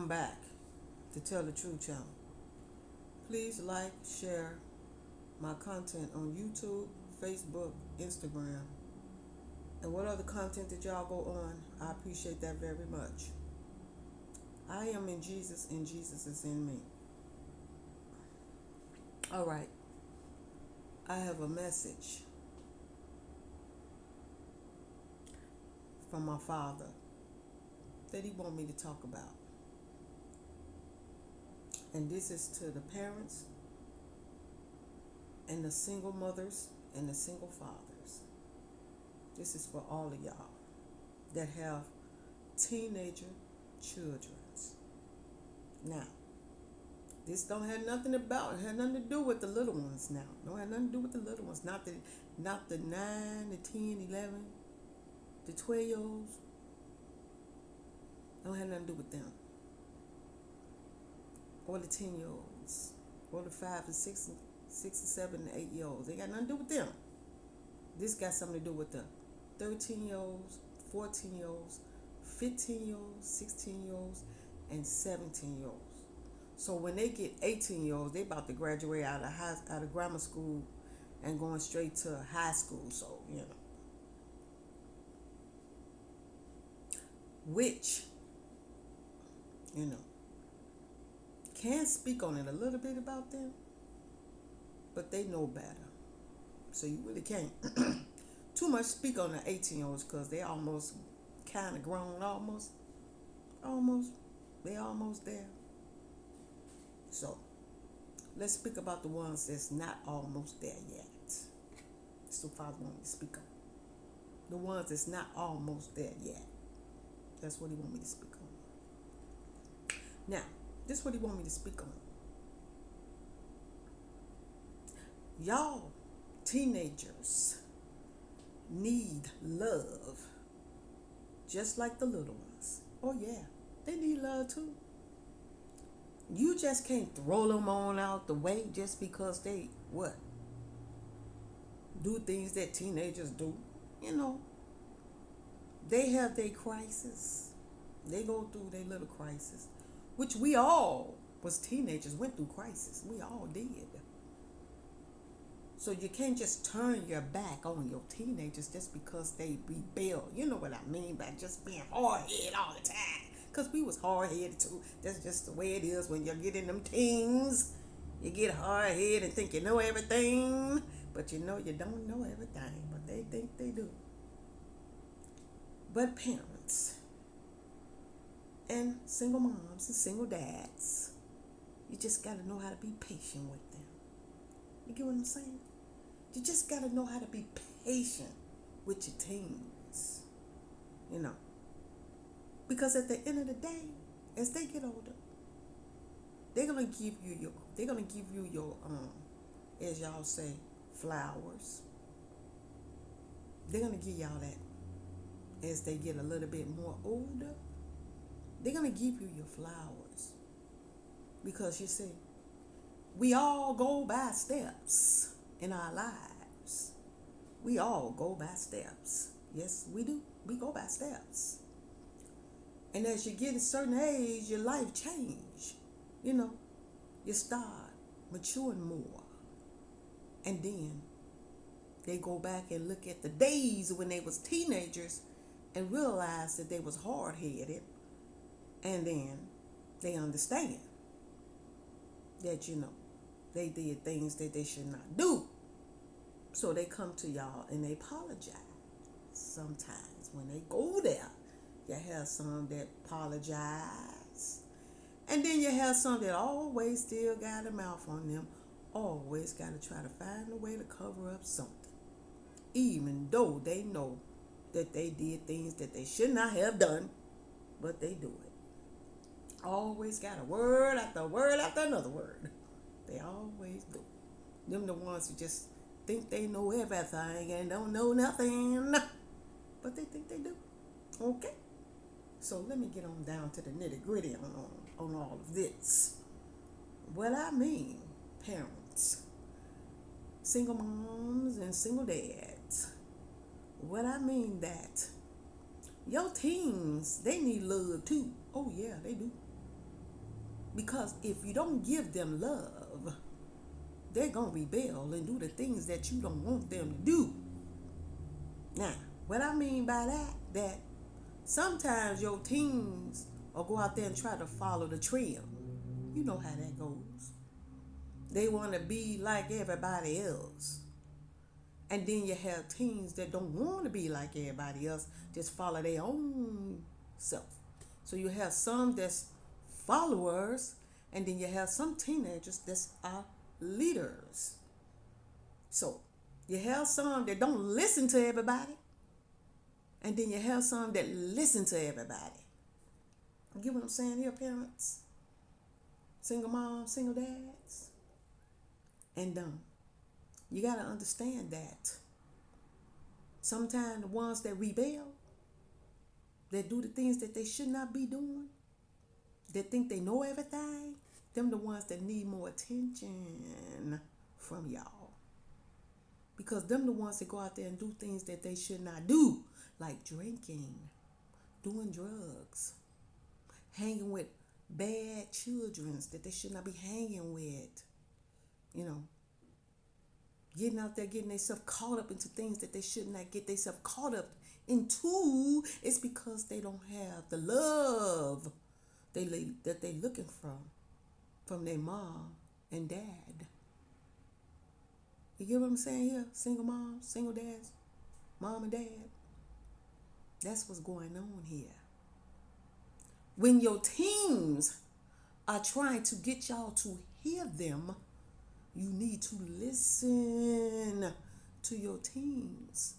welcome back to Tell the Truth channel. Please like, share my content on YouTube, Facebook, Instagram, and what other content that y'all go on. I appreciate that very much. I am in Jesus and Jesus is in me. All right. I have a message from my Father that He want me to talk about. And this is to the parents and the single mothers and the single fathers. This is for all of y'all that have teenager children. Now, this don't have nothing to do with the little ones now. Don't have nothing to do with the little ones. Not the 9, the 10, 11, the 12-year-olds. Don't have nothing to do with them. Or the 10-year-olds. Or the 5 and 6 and 7 and 8-year-olds. They got nothing to do with them. This got something to do with the 13-year-olds, 14-year-olds, 15-year-olds, 16-year-olds, and 17-year-olds. So when they get 18-year-olds, they about to graduate out of grammar school and going straight to high school. So, which, can speak on it a little bit about them, but they know better. So you really can't too much speak on the 18-year-olds because they almost kind of grown, they almost there. So let's speak about the ones that's not almost there yet. That's what Father wants me to speak on. The ones that's not almost there yet. That's what He wants me to speak on. Now, this is what He wants me to speak on. Y'all, teenagers, need love just like the little ones. Oh yeah, they need love too. You just can't throw them on out the way just because they do things that teenagers do. They have their crisis. They go through their little crisis, which we all was teenagers went through crisis. We all did. So you can't just turn your back on your teenagers just because they rebel. You know what I mean by just being hard-headed all the time. Because we was hard-headed too. That's just the way it is when you get in them teens. You get hard-headed and think you know everything. But you don't know everything. But they think they do. But parents and single moms and single dads, you just got to know how to be patient with them. You get what I'm saying? You just got to know how to be patient with your teens. Because at the end of the day, as they get older, they're gonna give you your as y'all say, flowers. They're gonna give y'all that as they get a little bit more older. They're gonna give you your flowers. Because you see, we all go by steps in our lives. We all go by steps. Yes, we do. We go by steps. And as you get a certain age, your life change. You start maturing more. And then they go back and look at the days when they was teenagers and realize that they was hard-headed. And then they understand that, they did things that they should not do. So they come to y'all and they apologize. Sometimes when they go there, you have some that apologize. And then you have some that always still got a mouth on them. Always got to try to find a way to cover up something. Even though they know that they did things that they should not have done. But they do it. Always got a word after another word. They always do. Them the ones who just think they know everything and don't know nothing. But they think they do. Okay? So let me get on down to the nitty-gritty on all of this. What I mean, parents, single moms and single dads. What I mean that your teens, they need love too. Oh yeah, they do. Because if you don't give them love, they're going to rebel and do the things that you don't want them to do. Now, what I mean by that sometimes your teens will go out there and try to follow the trend. You know how that goes. They want to be like everybody else. And then you have teens that don't want to be like everybody else, just follow their own self. So you have some that's followers, and then you have some teenagers that's are leaders. So you have some that don't listen to everybody, and then you have some that listen to everybody. You get what I'm saying here, parents? Single moms, single dads. And you got to understand that sometimes the ones that rebel, that do the things that they should not be doing, that think they know everything, them the ones that need more attention from y'all. Because them the ones that go out there and do things that they should not do, like drinking, doing drugs, hanging with bad children that they should not be hanging with, you know, getting out there, getting themselves caught up into things that they should not get themselves caught up into. It's because they don't have the love that they looking from their mom and dad. You get what I'm saying here? Single moms, single dads, mom and dad. That's what's going on here. When your teams are trying to get y'all to hear them, you need to listen to your teens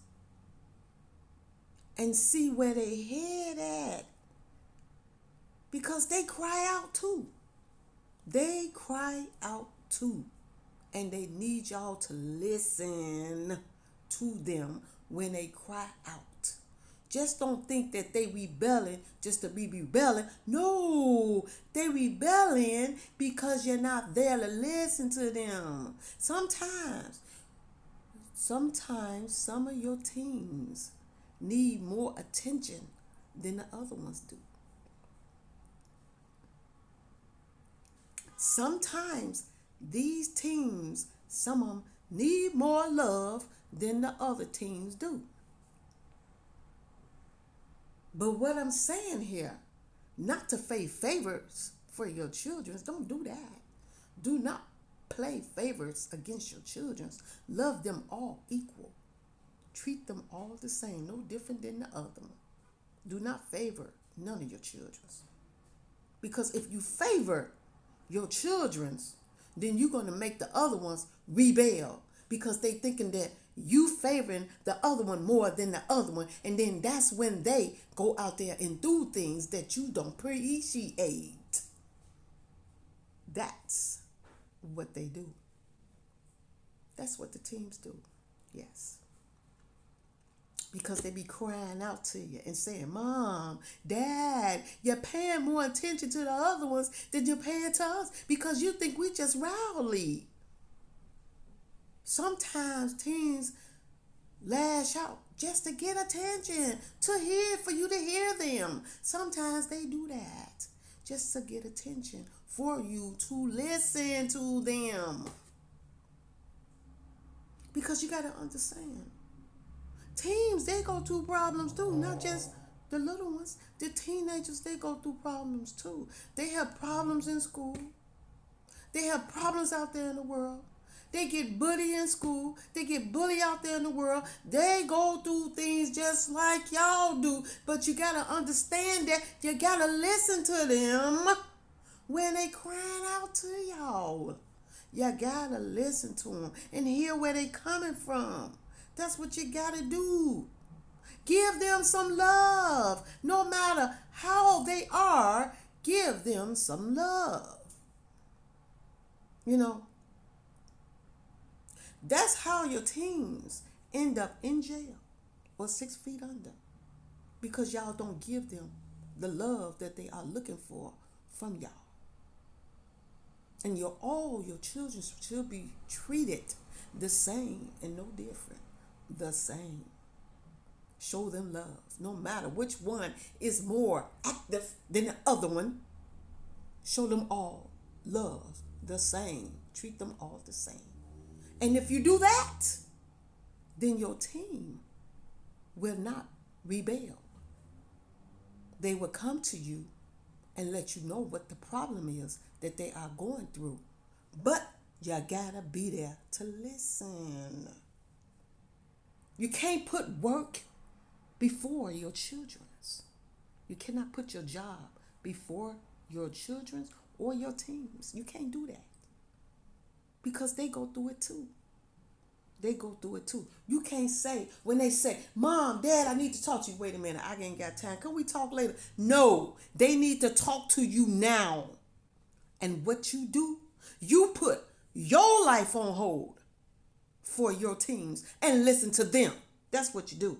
and see where they head at. Because they cry out too. They cry out too. And they need y'all to listen to them when they cry out. Just don't think that they rebelling just to be rebelling. No, they rebelling because you're not there to listen to them. Sometimes some of your teens need more attention than the other ones do. Sometimes these teens, some of them need more love than the other teens do. But what I'm saying here, not to play favorites for your children. Don't do that. Do not play favorites against your children. Love them all equal. Treat them all the same, no different than the other one. Do not favor none of your children. Because if you favor your children's, then you're going to make the other ones rebel because they thinking that you favoring the other one more than the other one. And then that's when they go out there and do things that you don't appreciate. That's what they do. That's what the teams do. Yes. Because they be crying out to you and saying, Mom, Dad, you're paying more attention to the other ones than you're paying to us because you think we just rowdy. Sometimes teens lash out just to get attention, for you to hear them. Sometimes they do that just to get attention, for you to listen to them. Because you got to understand, teens, they go through problems too, not just the little ones. The teenagers, they go through problems too. They have problems in school. They have problems out there in the world. They get bullied in school. They get bullied out there in the world. They go through things just like y'all do. But you got to understand that you got to listen to them when they crying out to y'all. You got to listen to them and hear where they coming from. That's what you got to do. Give them some love. No matter how they are, give them some love. You know, that's how your teens end up in jail or 6 feet under. Because y'all don't give them the love that they are looking for from y'all. And all your children should be treated the same and no different. The same. Show them love. No matter which one is more active than the other one. Show them all love the same. Treat them all the same. And if you do that, then your team will not rebel. They will come to you and let you know what the problem is that they are going through. But you gotta be there to listen. You can't put work before your children's. You cannot put your job before your children's or your teams. You can't do that. Because they go through it too. They go through it too. You can't say, when they say, Mom, Dad, I need to talk to you. Wait a minute, I ain't got time. Can we talk later? No, they need to talk to you now. And what you do, you put your life on hold for your teams and listen to them. That's what you do.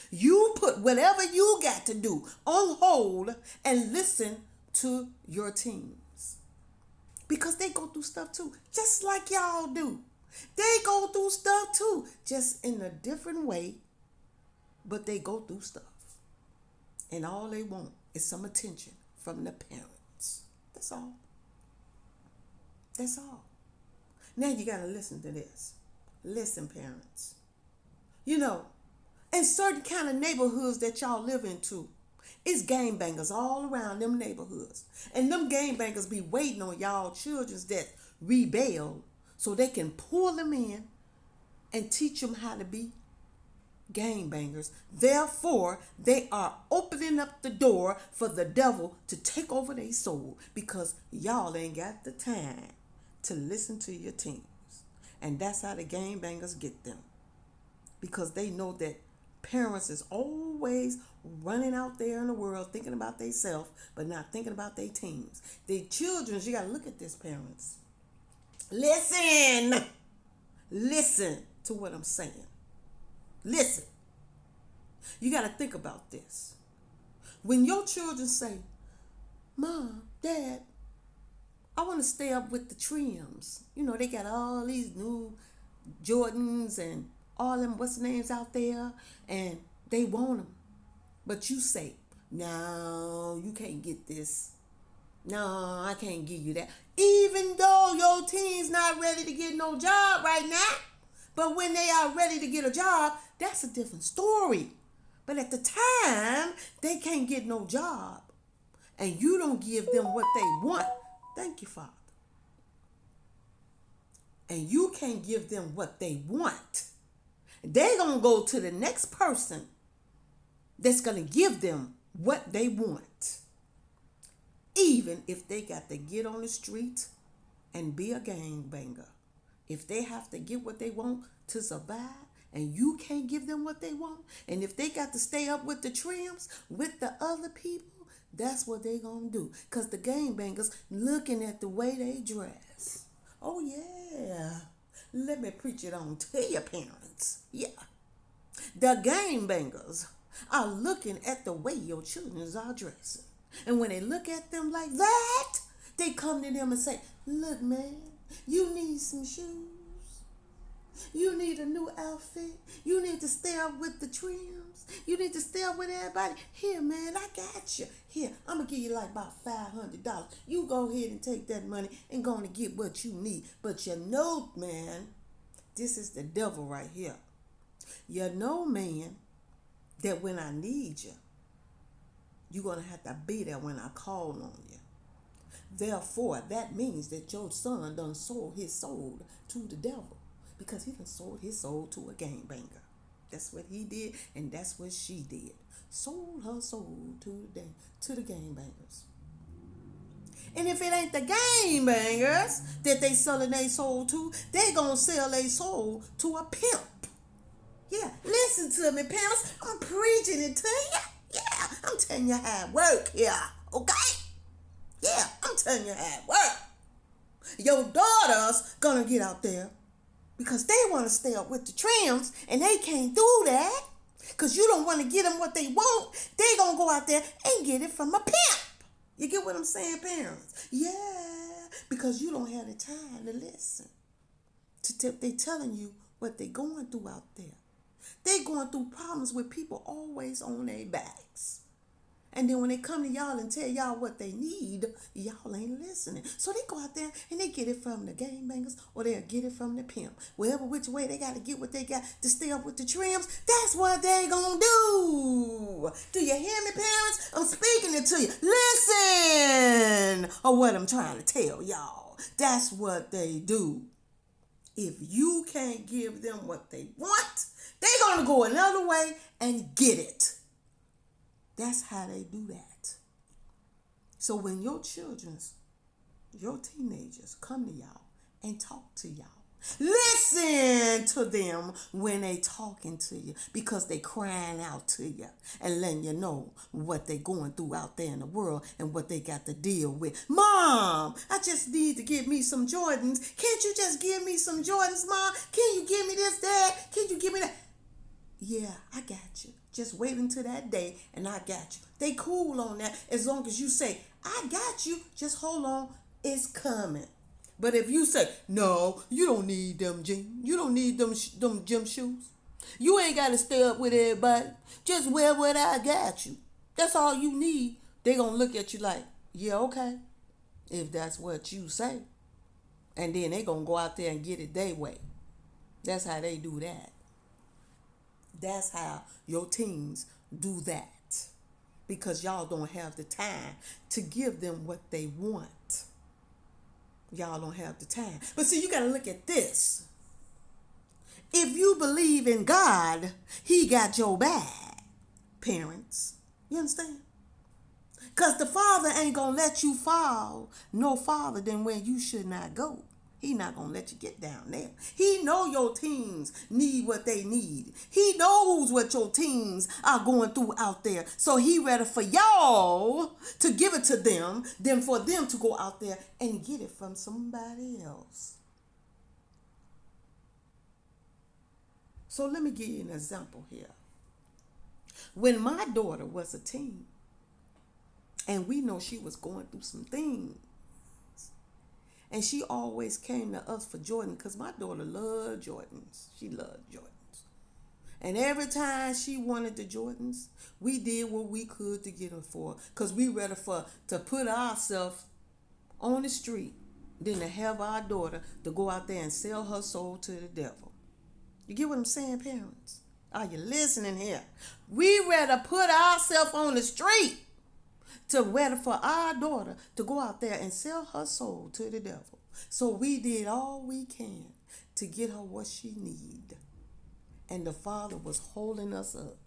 You put whatever you got to do on hold and listen to your teams. Because they go through stuff too, just like y'all do. They go through stuff too, just in a different way, but they go through stuff. And all they want is some attention from the parents. That's all. That's all. Now you got to listen to this. Listen, parents. You know, in certain kind of neighborhoods that y'all live into, it's gangbangers all around them neighborhoods. And them gangbangers be waiting on y'all children that rebel so they can pull them in and teach them how to be gangbangers. Therefore, they are opening up the door for the devil to take over their soul because y'all ain't got the time to listen to your teams. And that's how the gangbangers get them. Because they know that parents is always running out there in the world thinking about themselves, but not thinking about their teams. Their children, you got to look at this, parents. Listen. Listen to what I'm saying. Listen. You got to think about this. When your children say, Mom, Dad, I want to stay up with the trims. You know, they got all these new Jordans and all them what's names out there, and they want them. But you say, no, you can't get this. No, I can't give you that. Even though your teen's not ready to get no job right now. But when they are ready to get a job, that's a different story. But at the time, they can't get no job. And you don't give them what they want. Thank you, Father. And you can't give them what they want. They're going to go to the next person that's going to give them what they want. Even if they got to get on the street and be a gangbanger. If they have to get what they want to survive and you can't give them what they want, and if they got to stay up with the trims, with the other people, that's what they going to do. Because the gangbangers looking at the way they dress. Oh, yeah. Let me preach it on to your parents. Yeah. The gangbangers are looking at the way your children are dressing. And when they look at them like that, they come to them and say, look, man, you need some shoes. You need a new outfit. You need to stay up with the trims. You need to stay up with everybody. Here, man, I got you. Here, I'm going to give you like about $500. You go ahead and take that money and go on and get what you need. But you know, man, this is the devil right here. You know, man, that when I need you, you're going to have to be there when I call on you. Therefore, that means that your son done sold his soul to the devil. Because he done sold his soul to a gangbanger. That's what he did, and that's what she did. Sold her soul to the gangbangers. And if it ain't the gangbangers that they selling their soul to, they gonna sell their soul to a pimp. Yeah, listen to me, parents. I'm preaching it to you. Yeah, I'm telling you how it work here, okay? Yeah, I'm telling you how it work. Your daughter's gonna get out there because they want to stay up with the trims, and they can't do that because you don't want to get them what they want. They gonna go out there and get it from a pimp. You get what I'm saying, parents? Yeah, because you don't have the time to listen. They telling you what they going through out there. They going through problems with people always on their backs. And then when they come to y'all and tell y'all what they need, y'all ain't listening. So they go out there and they get it from the gangbangers or they'll get it from the pimp. Wherever which way they got to get what they got to stay up with the trims, that's what they gonna do. Do you hear me, parents? I'm speaking it to you. Listen or what I'm trying to tell y'all. That's what they do. If you can't give them what they want, they gonna go another way and get it. That's how they do that. So when your teenagers come to y'all and talk to y'all, listen to them when they talking to you, because they crying out to you and letting you know what they going through out there in the world and what they got to deal with. Mom, I just need to get me some Jordans. Can't you just give me some Jordans, Mom? Can you give me this, Dad? Can you give me that? Yeah, I got you. Just wait until that day and I got you. They cool on that as long as you say, I got you. Just hold on. It's coming. But if you say, no, you don't need them jeans. You don't need them gym shoes. You ain't got to stay up with everybody. Just wear what I got you. That's all you need. They going to look at you like, yeah, okay. If that's what you say. And then they going to go out there and get it their way. That's how they do that. That's how your teens do that. Because y'all don't have the time to give them what they want. Y'all don't have the time. But see, you got to look at this. If you believe in God, He got your back, parents. You understand? Because the Father ain't going to let you fall no farther than where you should not go. He not going to let you get down there. He know your teens need what they need. He knows what your teens are going through out there. So He ready for y'all to give it to them than for them to go out there and get it from somebody else. So let me give you an example here. When my daughter was a teen, and we know she was going through some things, and she always came to us for Jordan because my daughter loved Jordans. She loved Jordans. And every time she wanted the Jordans, we did what we could to get her for her, because we ready to put ourselves on the street than to have our daughter to go out there and sell her soul to the devil. You get what I'm saying, parents? Are you listening here? We rather put ourselves on the street to wait for our daughter to go out there and sell her soul to the devil. So we did all we can to get her what she need. And the Father was holding us up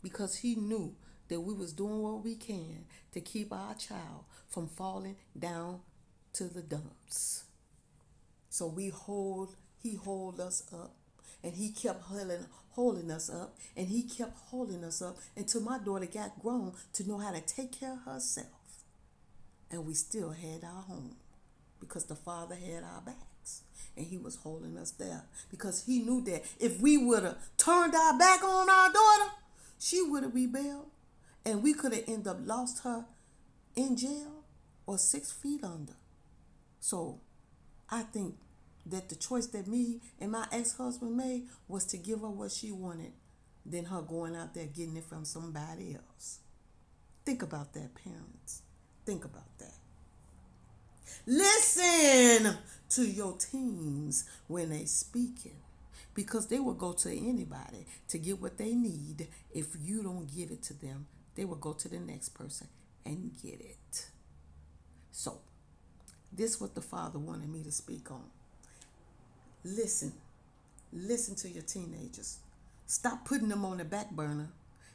because He knew that we was doing what we can to keep our child from falling down to the dumps. So He hold us up. And He kept holding us up. And He kept holding us up until my daughter got grown to know how to take care of herself. And we still had our home because the Father had our backs. And He was holding us there because He knew that if we would have turned our back on our daughter, she would have rebelled. And we could have ended up lost her in jail or 6 feet under. So I think that the choice that me and my ex-husband made was to give her what she wanted than her going out there getting it from somebody else. Think about that, parents. Think about that. Listen to your teens when they speaking, because they will go to anybody to get what they need. If you don't give it to them, they will go to the next person and get it. So, this is what the Father wanted me to speak on. Listen to your teenagers. Stop putting them on the back burner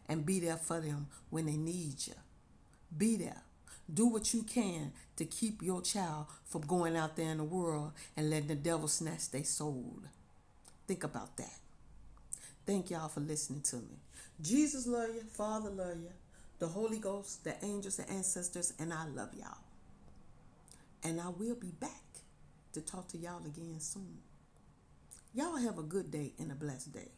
and be there for them when they need you. Be there. Do what you can to keep your child from going out there in the world and letting the devil snatch their soul. Think about that. Thank y'all for listening to me. Jesus love you. Father love you. The Holy Ghost, the angels, the ancestors, and I love y'all. And I will be back to talk to y'all again soon. Y'all have a good day and a blessed day.